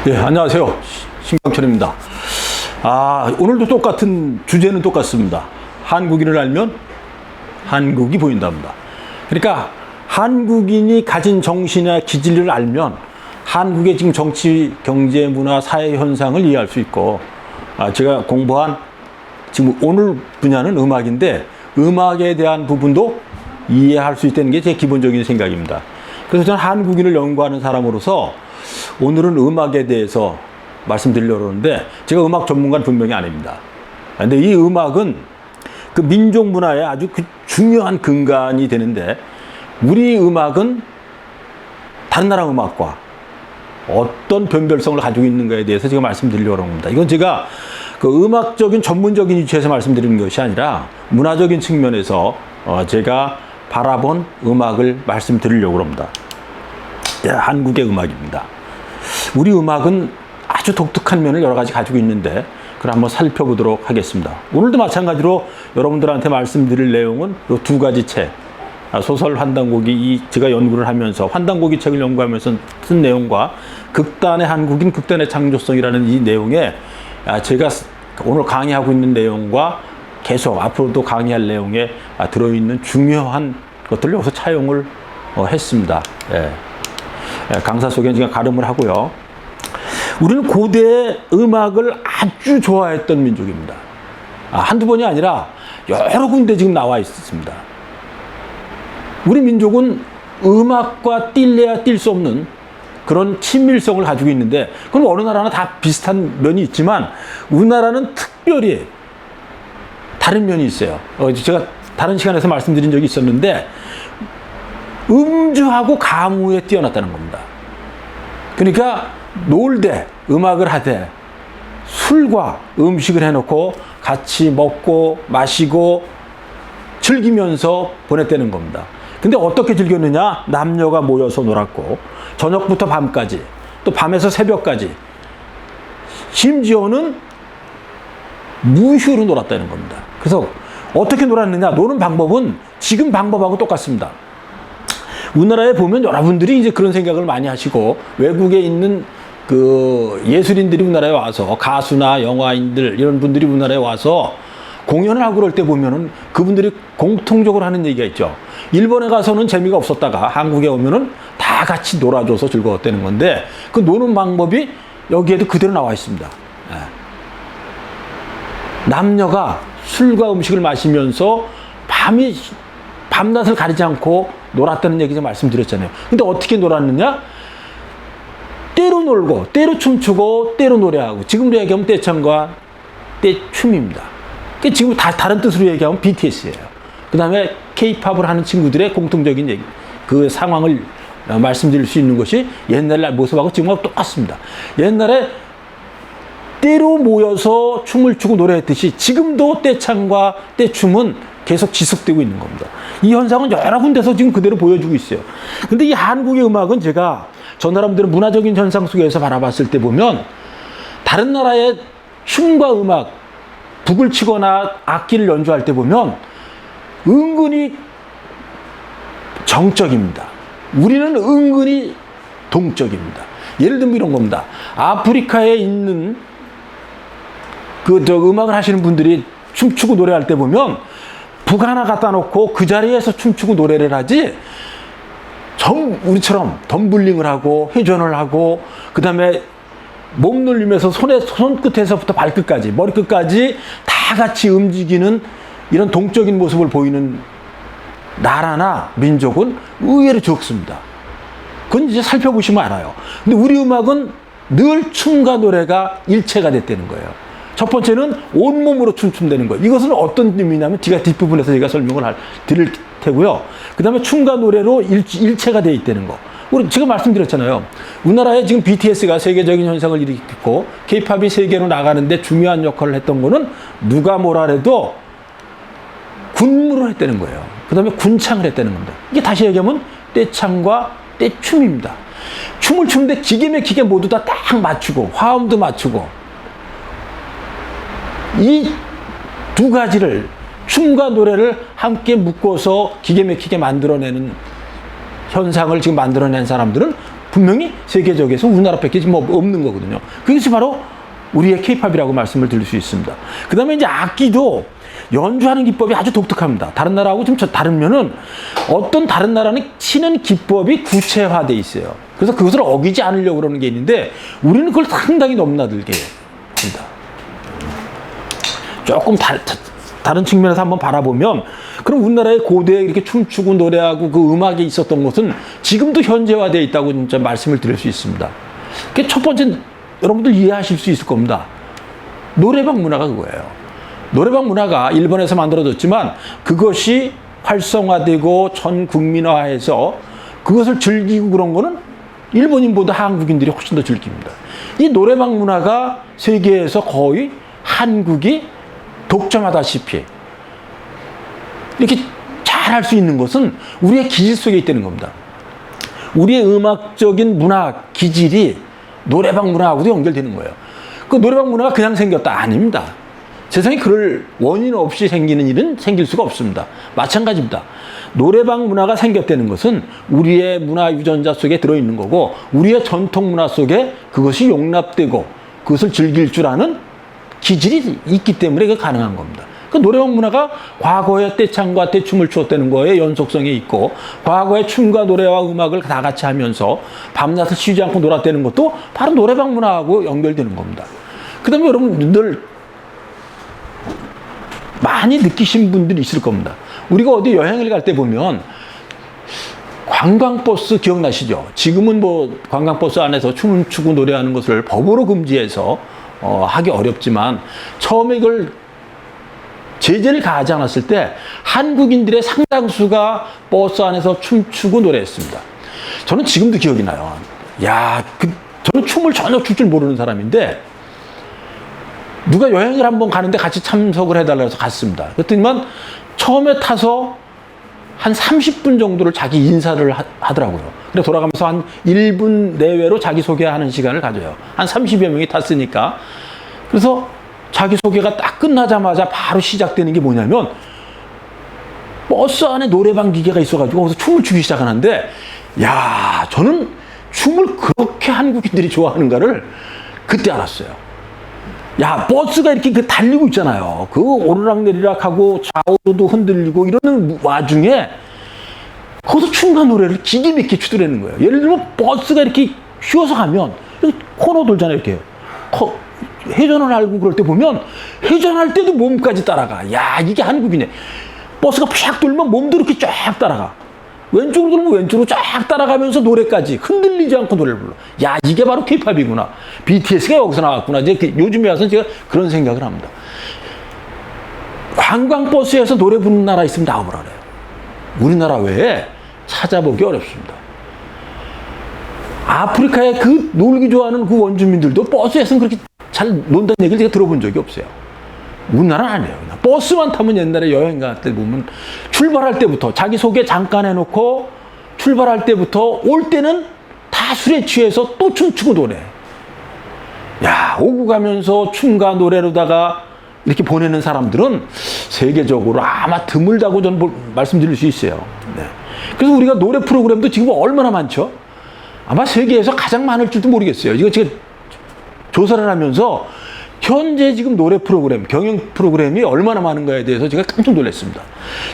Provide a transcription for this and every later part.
예, 안녕하세요. 신광철입니다. 오늘도 똑같은 주제는 똑같습니다. 한국인을 알면 한국이 보인답니다. 그러니까 한국인이 가진 정신이나 기질을 알면 한국의 지금 정치, 경제, 문화, 사회 현상을 이해할 수 있고, 제가 공부한 지금 오늘 분야는 음악인데 음악에 대한 부분도 이해할 수 있다는 게 제 기본적인 생각입니다. 그래서 저는 한국인을 연구하는 사람으로서 오늘은 음악에 대해서 말씀드리려고 하는데, 제가 음악 전문가는 분명히 아닙니다. 근데 이 음악은 그 민족 문화의 아주 그 중요한 근간이 되는데, 우리 음악은 다른 나라 음악과 어떤 변별성을 가지고 있는가에 대해서 제가 말씀드리려고 합니다. 이건 제가 그 음악적인 전문적인 위치에서 말씀드리는 것이 아니라 문화적인 측면에서 제가 바라본 음악을 말씀드리려고 합니다. 한국의 음악입니다. 우리 음악은 아주 독특한 면을 여러 가지 가지고 있는데, 그걸 한번 살펴보도록 하겠습니다. 오늘도 마찬가지로 여러분들한테 말씀드릴 내용은 이 두 가지 책, 소설 환단고기, 제가 연구를 하면서 환단고기 책을 연구하면서 쓴 내용과 극단의 한국인, 극단의 창조성이라는 이 내용에 제가 오늘 강의하고 있는 내용과 계속 앞으로도 강의할 내용에 들어있는 중요한 것들을 여기서 차용을 했습니다. 강사 속에 제가 가름을 하고요. 우리는 고대 음악을 아주 좋아했던 민족입니다. 한두 번이 아니라 여러 군데 지금 나와 있습니다. 우리 민족은 음악과 뛸래야 뛸 수 없는 그런 친밀성을 가지고 있는데, 그럼 어느 나라나 다 비슷한 면이 있지만 우리나라는 특별히 다른 면이 있어요. 제가 다른 시간에서 말씀드린 적이 있었는데, 음주하고 가무에 뛰어났다는 겁니다. 그러니까 놀 때, 음악을 하되 술과 음식을 해놓고 같이 먹고 마시고 즐기면서 보냈다는 겁니다. 근데 어떻게 즐겼느냐? 남녀가 모여서 놀았고, 저녁부터 밤까지, 또 밤에서 새벽까지, 심지어는 무휴로 놀았다는 겁니다. 그래서 어떻게 놀았느냐? 노는 방법은 지금 방법하고 똑같습니다. 우리나라에 보면 여러분들이 이제 그런 생각을 많이 하시고, 외국에 있는 그 예술인들이 우리나라에 와서, 가수나 영화인들 이런 분들이 우리나라에 와서 공연을 하고 그럴 때 보면은 그분들이 공통적으로 하는 얘기가 있죠. 일본에 가서는 재미가 없었다가 한국에 오면은 다 같이 놀아줘서 즐거웠다는 건데, 그 노는 방법이 여기에도 그대로 나와 있습니다. 남녀가 술과 음식을 마시면서 밤낮을 가리지 않고 놀았다는 얘기 좀 말씀드렸잖아요. 근데 어떻게 놀았느냐? 때로 놀고, 때로 춤추고, 때로 노래하고, 지금으로 얘기하면 떼창과 떼춤입니다. 지금 다 다른 뜻으로 얘기하면 BTS예요. 그 다음에 K-팝을 하는 친구들의 공통적인 얘기, 그 상황을 말씀드릴 수 있는 것이 옛날 모습하고 지금하고 똑같습니다. 옛날에 때로 모여서 춤을 추고 노래했듯이 지금도 떼창과 떼춤은 계속 지속되고 있는 겁니다. 이 현상은 여러 군데서 지금 그대로 보여주고 있어요. 근데 이 한국의 음악은 제가 저 나라분들의 문화적인 현상 속에서 바라봤을 때 보면, 다른 나라의 춤과 음악, 북을 치거나 악기를 연주할 때 보면 은근히 정적입니다. 우리는 은근히 동적입니다. 예를 들면 이런 겁니다. 아프리카에 있는 음악을 하시는 분들이 춤추고 노래할 때 보면 북 하나 갖다 놓고 그 자리에서 춤추고 노래를 하지, 우리처럼 덤블링을 하고 회전을 하고, 그 다음에 몸 놀리면서 손끝에서부터 발끝까지, 머리끝까지 다 같이 움직이는 이런 동적인 모습을 보이는 나라나 민족은 의외로 적습니다. 그건 이제 살펴보시면 알아요. 근데 우리 음악은 늘 춤과 노래가 일체가 됐다는 거예요. 첫 번째는 온몸으로 춤춘다는 거예요. 이것은 어떤 의미냐면 뒤가 뒷부분에서 제가 설명을 드릴 테고요. 그 다음에 춤과 노래로 일체가 되어 있다는 거. 우리 지금 말씀드렸잖아요. 우리나라에 지금 BTS가 세계적인 현상을 일으켰고, K-팝이 세계로 나가는데 중요한 역할을 했던 거는 누가 뭐라 해도 군무를 했다는 거예요. 그 다음에 군창을 했다는 겁니다. 이게 다시 얘기하면 떼창과 떼춤입니다. 춤을 추는데 기계 막히게 모두 다 딱 맞추고, 화음도 맞추고, 이 두 가지를, 춤과 노래를 함께 묶어서 기계 막히게 만들어내는 현상을 지금 만들어낸 사람들은 분명히 세계적에서 우리나라밖에 지금 없는 거거든요. 그것이 바로 우리의 케이팝이라고 말씀을 드릴 수 있습니다. 그 다음에 이제 악기도 연주하는 기법이 아주 독특합니다. 다른 나라하고 좀 다르면은 어떤 다른 나라는 치는 기법이 구체화돼 있어요. 그래서 그것을 어기지 않으려고 그러는 게 있는데 우리는 그걸 상당히 넘나들게 합니다. 조금 다른 측면에서 한번 바라보면 그럼 우리나라의 고대에 이렇게 춤추고 노래하고 그 음악이 있었던 것은 지금도 현재화되어 있다고 진짜 말씀을 드릴 수 있습니다. 그게 첫 번째 여러분들 이해하실 수 있을 겁니다. 노래방 문화가 그거예요. 노래방 문화가 일본에서 만들어졌지만 그것이 활성화되고 전 국민화해서 그것을 즐기고 그런 거는 일본인보다 한국인들이 훨씬 더 즐깁니다. 이 노래방 문화가 세계에서 거의 한국이 독점하다시피 이렇게 잘 할 수 있는 것은 우리의 기질 속에 있다는 겁니다. 우리의 음악적인 문화 기질이 노래방 문화하고도 연결되는 거예요. 그 노래방 문화가 그냥 생겼다? 아닙니다. 세상에 그럴 원인 없이 생기는 일은 생길 수가 없습니다. 마찬가지입니다. 노래방 문화가 생겼다는 것은 우리의 문화 유전자 속에 들어있는 거고 우리의 전통 문화 속에 그것이 용납되고 그것을 즐길 줄 아는 기질이 있기 때문에 그게 가능한 겁니다. 그 노래방 문화가 과거의 떼창과 떼춤을 추었다는 거에 연속성이 있고 과거의 춤과 노래와 음악을 다 같이 하면서 밤낮을 쉬지 않고 놀았다는 것도 바로 노래방 문화하고 연결되는 겁니다. 그 다음에 여러분들 많이 느끼신 분들이 있을 겁니다. 우리가 어디 여행을 갈 때 보면 관광버스 기억나시죠? 지금은 뭐 관광버스 안에서 춤을 추고 노래하는 것을 법으로 금지해서 하기 어렵지만 처음에 이걸 제재를 가하지 않았을 때 한국인들의 상당수가 버스 안에서 춤추고 노래했습니다. 저는 지금도 기억이 나요. 저는 춤을 전혀 출 줄 모르는 사람인데 누가 여행을 한번 가는데 같이 참석을 해달라고 해서 갔습니다. 그랬더니만 처음에 타서 한 30분 정도를 자기 인사를 하더라고요. 그래서 돌아가면서 한 1분 내외로 자기소개하는 시간을 가져요. 한 30여 명이 탔으니까. 그래서 자기소개가 딱 끝나자마자 바로 시작되는 게 뭐냐면 버스 안에 노래방 기계가 있어가지고 거기서 춤을 추기 시작하는데 저는 춤을 그렇게 한국인들이 좋아하는가를 그때 알았어요. 버스가 이렇게 달리고 있잖아요. 그 오르락내리락 하고 좌우로도 흔들리고 이러는 와중에 거기서 춤과 노래를 기계 있게 추더라는 거예요. 예를 들면 버스가 이렇게 휘어서 가면 코너 돌잖아요. 이렇게 회전을 알고 그럴 때 보면 회전할 때도 몸까지 따라가. 이게 한국이네. 버스가 쫙 돌면 몸도 이렇게 쫙 따라가. 왼쪽으로 돌면 왼쪽으로 쫙 따라가면서 노래까지 흔들리지 않고 노래를 불러. 이게 바로 K-팝이구나. BTS가 여기서 나왔구나. 이제 요즘에 와서 제가 그런 생각을 합니다. 관광버스에서 노래 부르는 나라 있으면 나와보라 그래요. 우리나라 외에 찾아보기 어렵습니다. 아프리카에 그 놀기 좋아하는 그 원주민들도 버스에서는 그렇게 잘 논다는 얘기를 제가 들어본 적이 없어요. 우리나라는 아니에요. 버스만 타면 옛날에 여행 갈 때 보면 출발할 때부터 자기소개 잠깐 해놓고 출발할 때부터 올 때는 다 술에 취해서 또 춤추고 노래. 오고 가면서 춤과 노래로다가 이렇게 보내는 사람들은 세계적으로 아마 드물다고 저는 말씀드릴 수 있어요. 네. 그래서 우리가 노래 프로그램도 지금 얼마나 많죠? 아마 세계에서 가장 많을 줄도 모르겠어요. 이거 제가 조사를 하면서 현재 지금 노래 프로그램, 경영 프로그램이 얼마나 많은가에 대해서 제가 깜짝 놀랐습니다.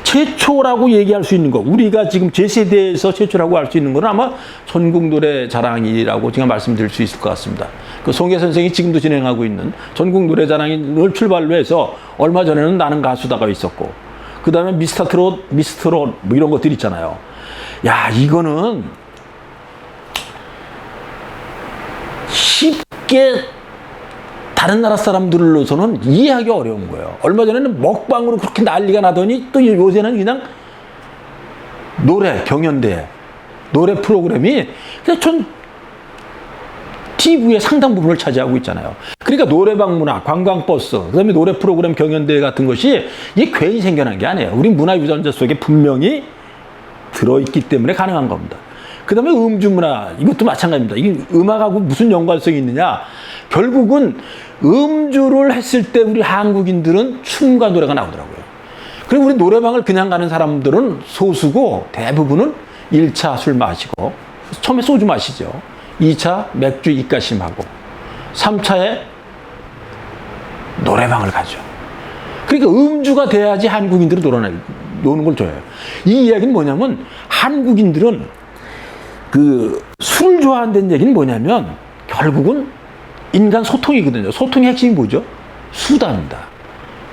최초라고 얘기할 수 있는 거, 우리가 지금 제 세대에서 최초라고 할 수 있는 건 아마 전국 노래 자랑이라고 제가 말씀드릴 수 있을 것 같습니다. 그 송혜 선생이 지금도 진행하고 있는 전국 노래 자랑을 출발로 해서 얼마 전에는 나는 가수다가 있었고, 그 다음에 미스터 트롯 뭐 이런 것들 있잖아요. 이거는 쉽게 다른 나라 사람들로서는 이해하기 어려운 거예요. 얼마 전에는 먹방으로 그렇게 난리가 나더니 또 요새는 그냥 노래, 경연대, 노래 프로그램이 그냥 전 TV의 상당 부분을 차지하고 있잖아요. 그러니까 노래방 문화, 관광버스, 그 다음에 노래 프로그램 경연대 같은 것이 이게 괜히 생겨난 게 아니에요. 우리 문화 유전자 속에 분명히 들어있기 때문에 가능한 겁니다. 그 다음에 음주 문화, 이것도 마찬가지입니다. 이게 음악하고 무슨 연관성이 있느냐? 결국은 음주를 했을 때 우리 한국인들은 춤과 노래가 나오더라고요. 그리고 우리 노래방을 그냥 가는 사람들은 소수고 대부분은 1차 술 마시고 처음에 소주 마시죠. 2차 맥주 입가심하고 3차에 노래방을 가죠. 그러니까 음주가 돼야지 한국인들이 노는 걸 좋아해요. 이 이야기는 뭐냐면 한국인들은 그 술을 좋아한다는 얘기는 뭐냐면 결국은 인간 소통이거든요. 소통의 핵심이 뭐죠? 수다입니다.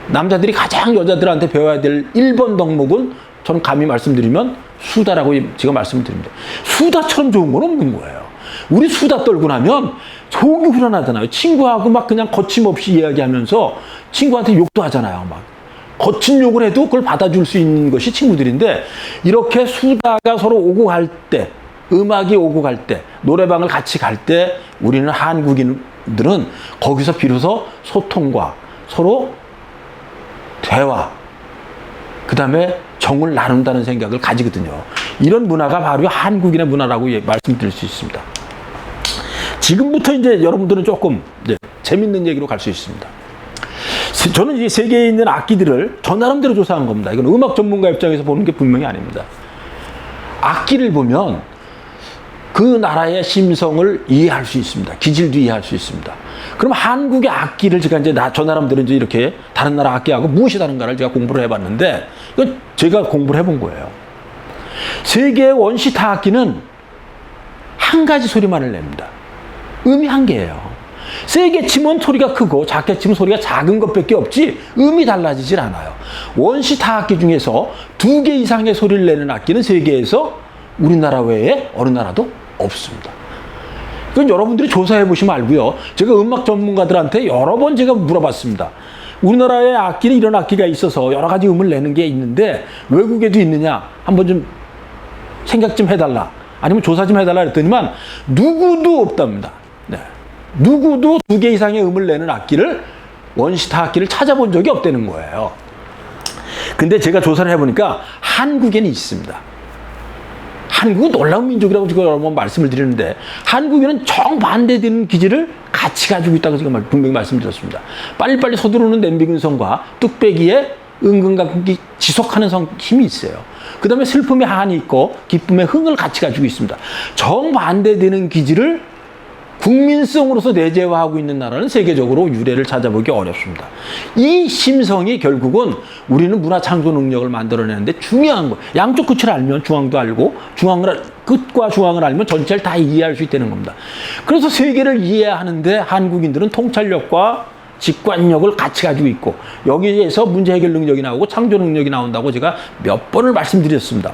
남자들이 가장 여자들한테 배워야 될 1번 덕목은 저는 감히 말씀드리면 수다라고 제가 말씀을 드립니다. 수다처럼 좋은 건 없는 거예요. 우리 수다 떨고 나면 속이 후련하잖아요. 친구하고 막 그냥 거침없이 이야기하면서 친구한테 욕도 하잖아요. 막 거친 욕을 해도 그걸 받아줄 수 있는 것이 친구들인데 이렇게 수다가 서로 오고 갈 때, 음악이 오고 갈 때, 노래방을 같이 갈 때 우리는 한국인들은 거기서 비로소 소통과 서로 대화, 그 다음에 정을 나눈다는 생각을 가지거든요. 이런 문화가 바로 한국인의 문화라고 말씀드릴 수 있습니다. 지금부터 이제 여러분들은 조금 재밌는 얘기로 갈 수 있습니다. 저는 이 세계에 있는 악기들을 저 나름대로 조사한 겁니다. 이건 음악 전문가 입장에서 보는 게 분명히 아닙니다. 악기를 보면 그 나라의 심성을 이해할 수 있습니다. 기질도 이해할 수 있습니다. 그럼 한국의 악기를 제가 이제 저 나름대로 이제 이렇게 다른 나라 악기하고 무엇이 다른가를 제가 공부를 해봤는데 이건 제가 공부를 해본 거예요. 세계의 원시 타악기는 한 가지 소리만을 냅니다. 음이 한 개예요. 세게 치면 소리가 크고 작게 치면 소리가 작은 것밖에 없지 음이 달라지질 않아요. 원시 타악기 중에서 2개 이상의 소리를 내는 악기는 세계에서 우리나라 외에 어느 나라도 없습니다. 그건 여러분들이 조사해 보시면 알고요. 제가 음악 전문가들한테 여러 번 제가 물어봤습니다. 우리나라의 악기는 이런 악기가 있어서 여러 가지 음을 내는 게 있는데 외국에도 있느냐 한번 좀 생각 좀 해달라 아니면 조사 좀 해달라 그랬더니만 누구도 없답니다. 네. 누구도 2개 이상의 음을 내는 악기를 원시 타악기를 찾아본 적이 없다는 거예요. 근데 제가 조사를 해보니까 한국에는 있습니다. 한국은 놀라운 민족이라고 제가 여러 번 말씀을 드리는데 한국에는 정반대되는 기질을 같이 가지고 있다고 제가 분명히 말씀드렸습니다. 빨리빨리 서두르는 냄비근성과 뚝배기에 은근히 지속하는 힘이 있어요. 그 다음에 슬픔의 한이 있고 기쁨의 흥을 같이 가지고 있습니다. 정반대되는 기질을 국민성으로서 내재화하고 있는 나라는 세계적으로 유례를 찾아보기 어렵습니다. 이 심성이 결국은 우리는 문화 창조 능력을 만들어내는데 중요한 거. 양쪽 끝을 알면 중앙도 알고 끝과 중앙을 알면 전체를 다 이해할 수 있다는 겁니다. 그래서 세계를 이해하는데 한국인들은 통찰력과 직관력을 같이 가지고 있고 여기에서 문제 해결 능력이 나오고 창조 능력이 나온다고 제가 몇 번을 말씀드렸습니다.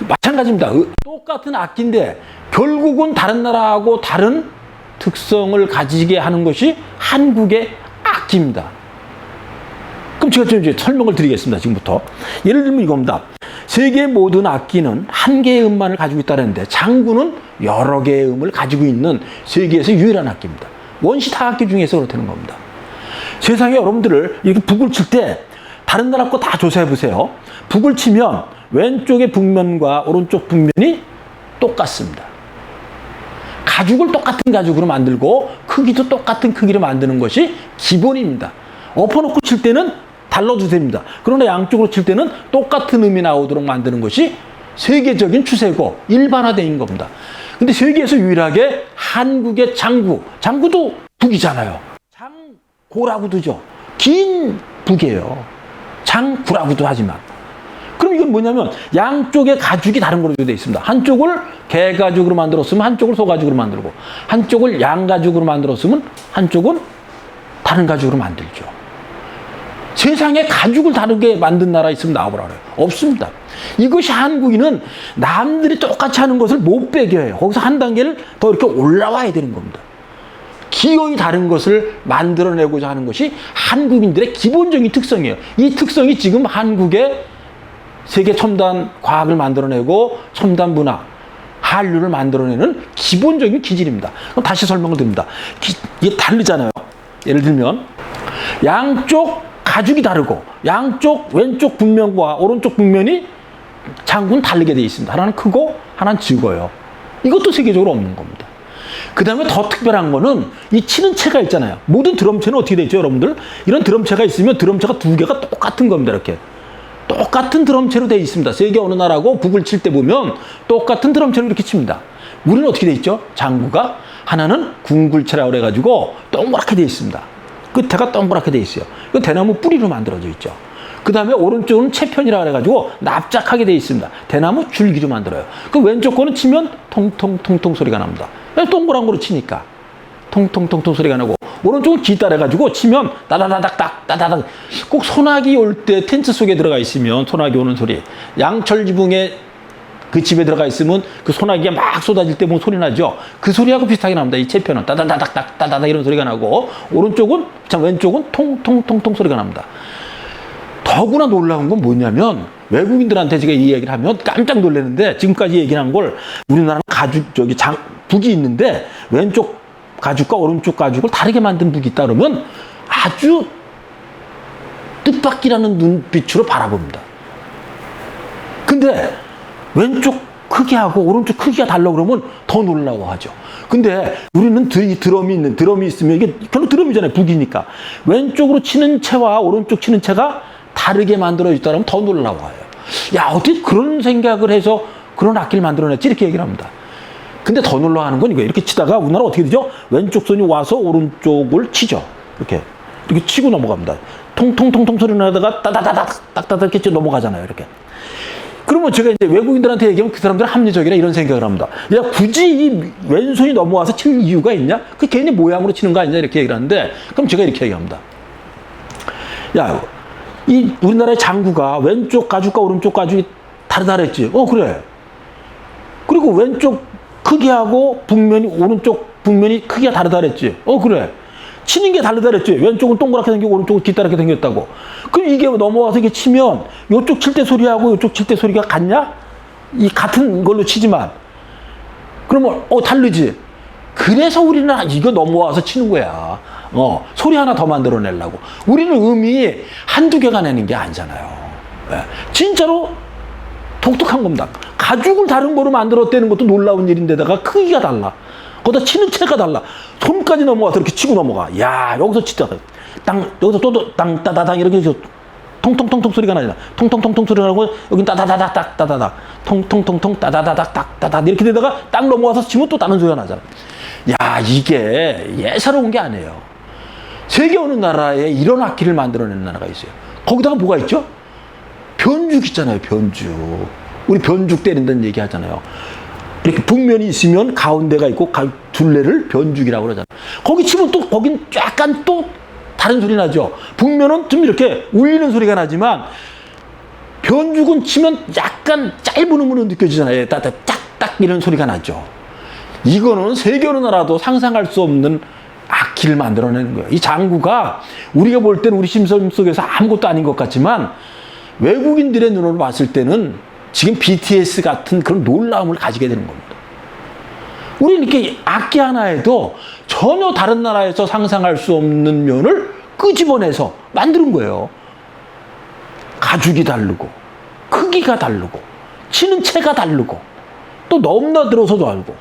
마찬가지입니다. 똑같은 악기인데 결국은 다른 나라하고 다른 특성을 가지게 하는 것이 한국의 악기입니다. 그럼 제가 좀 이제 설명을 드리겠습니다. 지금부터. 예를 들면 이겁니다. 세계의 모든 악기는 한 개의 음만을 가지고 있다는데 장구는 여러 개의 음을 가지고 있는 세계에서 유일한 악기입니다. 원시 타악기 중에서 그렇다는 겁니다. 세상에 여러분들을 이렇게 북을 칠 때 다른 나라 거 다 조사해 보세요. 북을 치면 왼쪽의 북면과 오른쪽 북면이 똑같습니다. 가죽을 똑같은 가죽으로 만들고 크기도 똑같은 크기로 만드는 것이 기본입니다. 엎어놓고 칠 때는 달라도 됩니다. 그러나 양쪽으로 칠 때는 똑같은 음이 나오도록 만드는 것이 세계적인 추세고 일반화된 겁니다. 근데 세계에서 유일하게 한국의 장구도 북이잖아요. 장고라고도 하죠. 긴 북이에요. 장구라고도 하지만. 그럼 이건 뭐냐면 양쪽의 가죽이 다른 걸로 되어 있습니다. 한쪽을 개가죽으로 만들었으면 한쪽을 소가죽으로 만들고 한쪽을 양가죽으로 만들었으면 한쪽은 다른 가죽으로 만들죠. 세상에 가죽을 다르게 만든 나라 있으면 나와보라 그래요. 없습니다. 이것이 한국인은 남들이 똑같이 하는 것을 못 배겨요. 거기서 한 단계를 더 이렇게 올라와야 되는 겁니다. 기어이 다른 것을 만들어내고자 하는 것이 한국인들의 기본적인 특성이에요. 이 특성이 지금 한국의 세계 첨단 과학을 만들어내고 첨단 문화, 한류를 만들어내는 기본적인 기질입니다. 그럼 다시 설명을 드립니다. 이게 다르잖아요. 예를 들면 양쪽 가죽이 다르고 양쪽 왼쪽 북면과 오른쪽 북면이 장구는 다르게 되어 있습니다. 하나는 크고 하나는 적어요. 이것도 세계적으로 없는 겁니다. 그 다음에 더 특별한 거는 이 치는 채가 있잖아요. 모든 드럼체는 어떻게 되어 있죠, 여러분들? 이런 드럼체가 있으면 드럼체가 2개가 똑같은 겁니다. 이렇게 똑같은 드럼체로 되어 있습니다. 세계 어느 나라고 북을 칠 때 보면 똑같은 드럼체로 이렇게 칩니다. 우리는 어떻게 되어 있죠? 장구가 하나는 궁굴체라고 그래가지고 동그랗게 되어 있습니다. 끝에가 동그랗게 되어 있어요. 이거 대나무 뿌리로 만들어져 있죠. 그 다음에 오른쪽은 채편이라고 그래가지고 납작하게 되어 있습니다. 대나무 줄기로 만들어요. 그 왼쪽 거는 치면 통통통통 소리가 납니다. 동그란 거로 치니까 통통통통 소리가 나고, 오른쪽은 기다려가지고 치면 따다다닥닥 따다닥. 꼭 소나기 올 때 텐트 속에 들어가 있으면 소나기 오는 소리, 양철 지붕에 그 집에 들어가 있으면 그 소나기가 막 쏟아질 때 보면 소리 나죠. 그 소리하고 비슷하게 납니다. 이 채편은 따다다닥닥 따다닥 이런 소리가 나고, 오른쪽은 왼쪽은 통통통통 소리가 납니다. 더구나 놀라운 건 뭐냐면, 외국인들한테 제가 이 얘기를 하면 깜짝 놀라는데, 지금까지 얘기한 걸 우리나라는 가죽 북이 있는데 왼쪽 가죽과 오른쪽 가죽을 다르게 만든 북이 있다 그러면 아주 뜻밖이라는 눈빛으로 바라봅니다. 근데 왼쪽 크기하고 오른쪽 크기가 달라 그러면 더 놀라워하죠. 근데 우리는 드럼이 있으면, 이게 결국 드럼이잖아요. 북이니까. 왼쪽으로 치는 채와 오른쪽 치는 채가 다르게 만들어졌다 그러면 더 놀라워요. 야, 어떻게 그런 생각을 해서 그런 악기를 만들어냈지? 이렇게 얘기를 합니다. 근데 더 놀라워하는 건 이거예요. 이렇게 치다가 우리나라 어떻게 되죠? 왼쪽 손이 와서 오른쪽을 치죠. 이렇게 치고 넘어갑니다. 통통통통 소리 나다가 따다다닥 딱따닥 이렇게 넘어가잖아요. 이렇게. 그러면 제가 이제 외국인들한테 얘기하면 그 사람들은 합리적이라 이런 생각을 합니다. 야, 굳이 이 왼손이 넘어와서 칠 이유가 있냐? 그 괜히 모양으로 치는 거 아니냐? 이렇게 얘기를 하는데, 그럼 제가 이렇게 얘기합니다. 야, 이 우리나라의 장구가 왼쪽 가죽과 오른쪽 가죽이 다르다 그랬지? 그래. 그리고 왼쪽 크기하고 오른쪽 북면이 크기가 다르다 그랬지? 그래. 치는 게 다르다 그랬지? 왼쪽은 동그랗게 생기고 오른쪽은 깃다랗게 생겼다고. 그럼 이게 넘어와서 이게 치면 이쪽 칠 때 소리하고 이쪽 칠 때 소리가 같냐? 이 같은 걸로 치지만. 그러면 다르지? 그래서 우리는 이거 넘어와서 치는 거야. 소리 하나 더 만들어내려고. 우리는 음이 한두 개가 내는 게 아니잖아요. 진짜로 독특한 겁니다. 가죽을 다른 거로 만들었다는 것도 놀라운 일인데다가 크기가 달라. 거기다 치는 채가 달라. 손까지 넘어와서 이렇게 치고 넘어가. 야, 여기서 치자. 여기서 또 땅, 따다당 이렇게 해서 통통통통 소리가 나잖아. 통통통통 소리가 나고, 여긴 따다다닥, 따다닥. 통통통통, 따다다닥, 따다닥. 이렇게 되다가 땅 넘어와서 치면 또 다른 소리가 나잖아. 야, 이게 예사로운 게 아니에요. 세계 어느 나라에 이런 악기를 만들어낸 나라가 있어요. 거기다가 뭐가 있죠? 변죽 있잖아요, 변죽. 우리 변죽 때린다는 얘기 하잖아요. 이렇게 북면이 있으면 가운데가 있고 둘레를 변죽이라고 그러잖아요. 거기 치면 또 거긴 약간 또 다른 소리 나죠. 북면은 좀 이렇게 울리는 소리가 나지만 변죽은 치면 약간 짧은 음으로 느껴지잖아요. 짝딱 이런 소리가 나죠. 이거는 세계 어느 나라도 상상할 수 없는 악기를 만들어내는 거예요. 이 장구가 우리가 볼 때는 우리 심성 속에서 아무것도 아닌 것 같지만 외국인들의 눈으로 봤을 때는 지금 BTS 같은 그런 놀라움을 가지게 되는 겁니다. 우리는 이렇게 악기 하나에도 전혀 다른 나라에서 상상할 수 없는 면을 끄집어내서 만드는 거예요. 가죽이 다르고, 크기가 다르고, 치는 채가 다르고, 또 넘나들어서도 알고,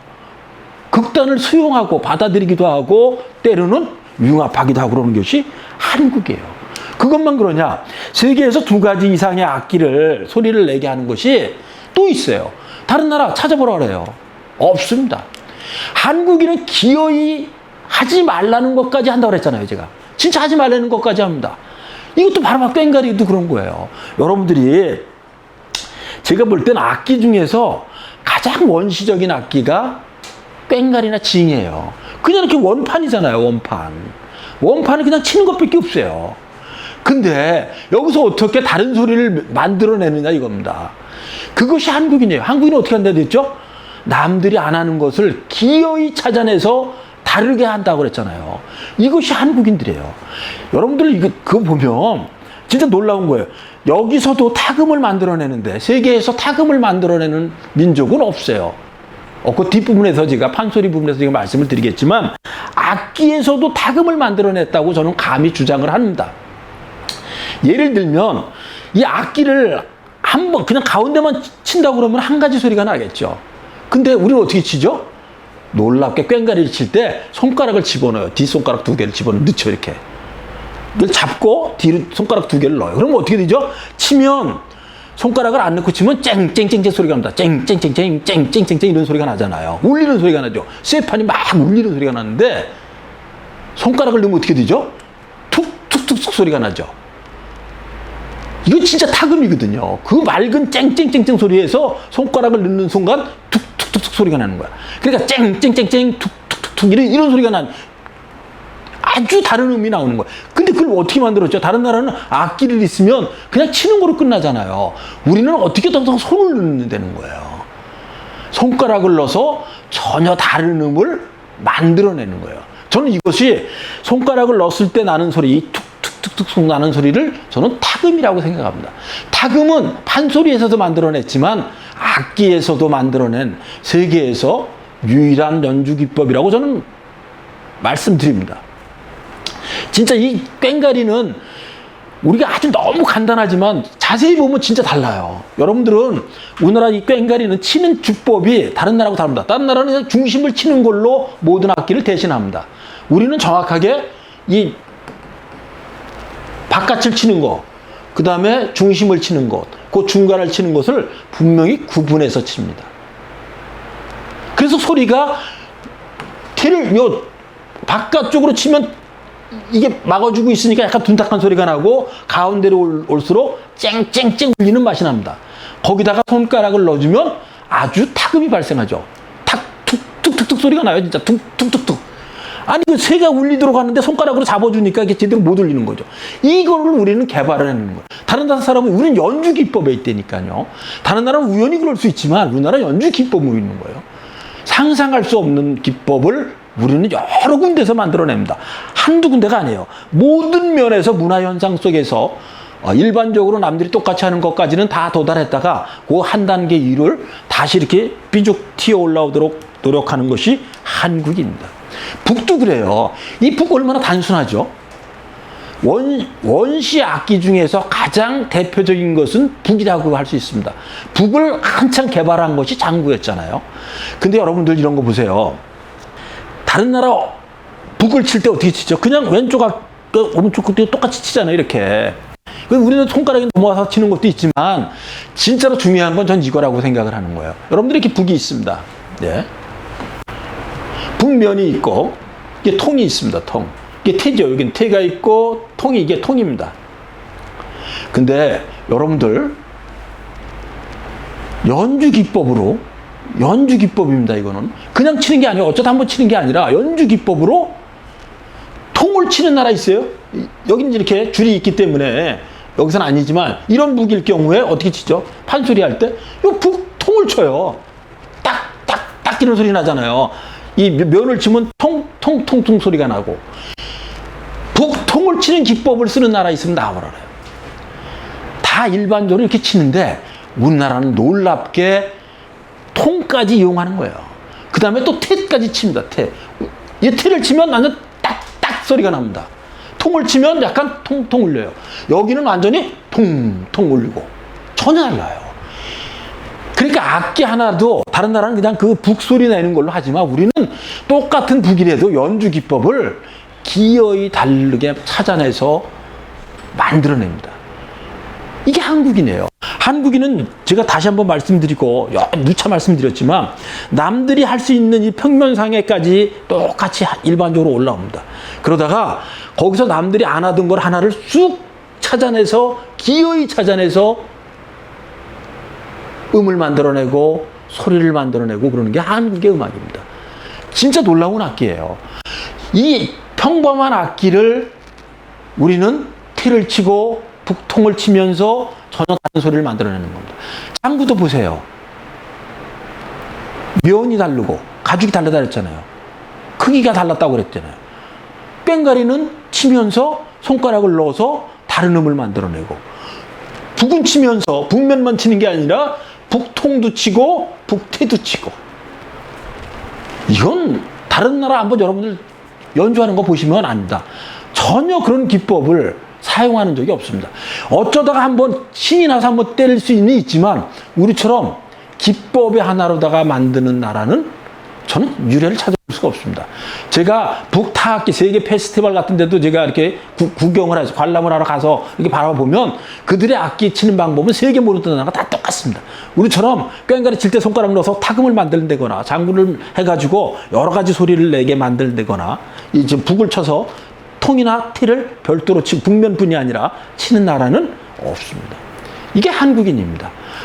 극단을 수용하고 받아들이기도 하고, 때로는 융합하기도 하고 그러는 것이 한국이에요. 그것만 그러냐? 세계에서 2가지 이상의 악기를, 소리를 내게 하는 것이 또 있어요. 다른 나라 찾아보라 그래요. 없습니다. 한국인은 기어이 하지 말라는 것까지 한다고 그랬잖아요, 제가. 진짜 하지 말라는 것까지 합니다. 이것도 바로 막 꽹과리도 그런 거예요. 여러분들이 제가 볼 때는 악기 중에서 가장 원시적인 악기가 꽹과리나 징이에요. 그냥 이렇게 원판이잖아요, 원판. 원판은 그냥 치는 것밖에 없어요. 근데 여기서 어떻게 다른 소리를 만들어내느냐 이겁니다. 그것이 한국인이에요. 한국인은 어떻게 한다고 했죠? 남들이 안 하는 것을 기어이 찾아내서 다르게 한다고 그랬잖아요. 이것이 한국인들이에요. 여러분들 그거 보면 진짜 놀라운 거예요. 여기서도 타금을 만들어내는데 세계에서 타금을 만들어내는 민족은 없어요. 그 뒷부분에서 제가 판소리 부분에서 제가 말씀을 드리겠지만 악기에서도 타금을 만들어냈다고 저는 감히 주장을 합니다. 예를 들면 이 악기를 한번 그냥 가운데만 친다고 그러면 한 가지 소리가 나겠죠. 근데 우리는 어떻게 치죠? 놀랍게 꽹과리를 칠 때 손가락을 집어넣어요. 뒷손가락 2개를 넣죠, 이렇게. 이걸 잡고 뒤로 손가락 2개를 넣어요. 그러면 어떻게 되죠? 치면 손가락을 안 넣고 치면 쨍쨍쨍쨍 소리가 납니다. 쨍쨍쨍쨍 이런 소리가 나잖아요. 울리는 소리가 나죠. 쇠판이 막 울리는 소리가 나는데 손가락을 넣으면 어떻게 되죠? 툭툭툭툭 소리가 나죠. 이거 진짜 타금이거든요. 그 맑은 쨍쨍쨍쨍 소리에서 손가락을 넣는 순간 툭툭툭툭 소리가 나는 거야. 그러니까 쨍쨍쨍쨍 툭툭툭툭 이런 소리가 난 아주 다른 음이 나오는 거예요. 근데 그걸 어떻게 만들었죠? 다른 나라는 악기를 있으면 그냥 치는 거로 끝나잖아요. 우리는 어떻게 더 손을 넣는 되는 거예요. 손가락을 넣어서 전혀 다른 음을 만들어내는 거예요. 저는 이것이 손가락을 넣었을 때 나는 소리, 툭툭툭툭 나는 소리를 저는 타금이라고 생각합니다. 타금은 판소리에서도 만들어냈지만 악기에서도 만들어낸 세계에서 유일한 연주 기법이라고 저는 말씀드립니다. 진짜 이 꽹과리는 우리가 아주 너무 간단하지만 자세히 보면 진짜 달라요. 여러분들은 우리나라 이 꽹과리는 치는 주법이 다른 나라하고 다릅니다. 다른 나라는 그냥 중심을 치는 걸로 모든 악기를 대신합니다. 우리는 정확하게 이 바깥을 치는 것, 그 다음에 중심을 치는 것, 그 중간을 치는 것을 분명히 구분해서 칩니다. 그래서 소리가 티를 바깥쪽으로 치면 이게 막아주고 있으니까 약간 둔탁한 소리가 나고 가운데로 올수록 쨍쨍쨍 울리는 맛이 납니다. 거기다가 손가락을 넣어주면 아주 타금이 발생하죠. 툭툭툭툭 소리가 나요. 진짜 툭툭툭툭. 아니 그 새가 울리도록 하는데 손가락으로 잡아주니까 이게 제대로 못 울리는 거죠. 이거를 우리는 개발을 해내는 거예요. 다른 나라 사람은 우리는 연주 기법에 있다니까요. 다른 나라는 우연히 그럴 수 있지만 우리나라 연주 기법이 있는 거예요. 상상할 수 없는 기법을 우리는 여러 군데서 만들어냅니다. 한두 군데가 아니에요. 모든 면에서 문화현상 속에서 일반적으로 남들이 똑같이 하는 것까지는 다 도달했다가 그 한 단계 위를 다시 이렇게 삐죽 튀어 올라오도록 노력하는 것이 한국입니다. 북도 그래요. 이 북 얼마나 단순하죠? 원시 악기 중에서 가장 대표적인 것은 북이라고 할 수 있습니다. 북을 한창 개발한 것이 장구였잖아요. 근데 여러분들 이런 거 보세요. 다른 나라 북을 칠 때 어떻게 치죠? 그냥 왼쪽 오른쪽 끝에 똑같이 치잖아요. 이렇게. 우리는 손가락이 넘어와서 치는 것도 있지만 진짜로 중요한 건 전 이거라고 생각을 하는 거예요. 여러분들 이렇게 북이 있습니다. 네. 북면이 있고 이게 통이 있습니다. 통. 이게 태죠. 여기는 태가 있고 통이 이게 통입니다. 근데 여러분들 연주 기법입니다. 이거는 그냥 치는 게 아니에요. 어쩌다 한번 치는 게 아니라 연주 기법으로 통을 치는 나라 있어요. 여기는 이렇게 줄이 있기 때문에 여기서는 아니지만 이런 북일 경우에 어떻게 치죠? 판소리 할 때 이 북 통을 쳐요. 딱딱딱 이런 소리 나잖아요. 이 면을 치면 통통통통 소리가 나고 북통을 치는 기법을 쓰는 나라 있으면 나와라. 다 일반적으로 이렇게 치는데 우리나라는 놀랍게 통까지 이용하는 거예요. 그 다음에 또 태까지 칩니다. 태. 이 태를 치면 완전 딱딱 소리가 납니다. 통을 치면 약간 통통 울려요. 여기는 완전히 통통 울리고 전혀 달라요. 그러니까 악기 하나도 다른 나라는 그냥 그 북소리 내는 걸로 하지만 우리는 똑같은 북이라도 연주 기법을 기어이 다르게 찾아내서 만들어냅니다. 이게 한국이네요. 한국인은 제가 다시 한번 말씀드리고 누차 말씀드렸지만 남들이 할 수 있는 이 평면상에까지 똑같이 일반적으로 올라옵니다. 그러다가 거기서 남들이 안 하던 걸 하나를 쑥 찾아내서 기어이 찾아내서 음을 만들어내고 소리를 만들어내고 그러는 게 한국의 음악입니다. 진짜 놀라운 악기예요. 이 평범한 악기를 우리는 티를 치고 북통을 치면서 전혀 다른 소리를 만들어내는 겁니다. 장구도 보세요. 면이 다르고 가죽이 다르다 그랬잖아요. 크기가 달랐다고 그랬잖아요. 꽹과리는 치면서 손가락을 넣어서 다른 음을 만들어내고 북은 치면서 북면만 치는 게 아니라 북통도 치고 북태도 치고 이건 다른 나라 한번 여러분들 연주하는 거 보시면 압니다. 전혀 그런 기법을 사용하는 적이 없습니다. 어쩌다가 한번 신이 나서 한번 때릴 수는 있지만 우리처럼 기법의 하나로다가 만드는 나라는 저는 유래를 찾아볼 수가 없습니다. 제가 북타악기 세계 페스티벌 같은 데도 제가 이렇게 구경을 해서 관람을 하러 가서 이렇게 바라보면 그들의 악기 치는 방법은 세계 모든 나라가 다 똑같습니다. 우리처럼 꽹과리 칠 때 손가락 넣어서 타금을 만들다거나 장구를 해가지고 여러 가지 소리를 내게 만들다거나 이제 북을 쳐서 통이나 티를 별도로 치고 북면뿐이 아니라 치는 나라는 없습니다. 이게 한국인입니다.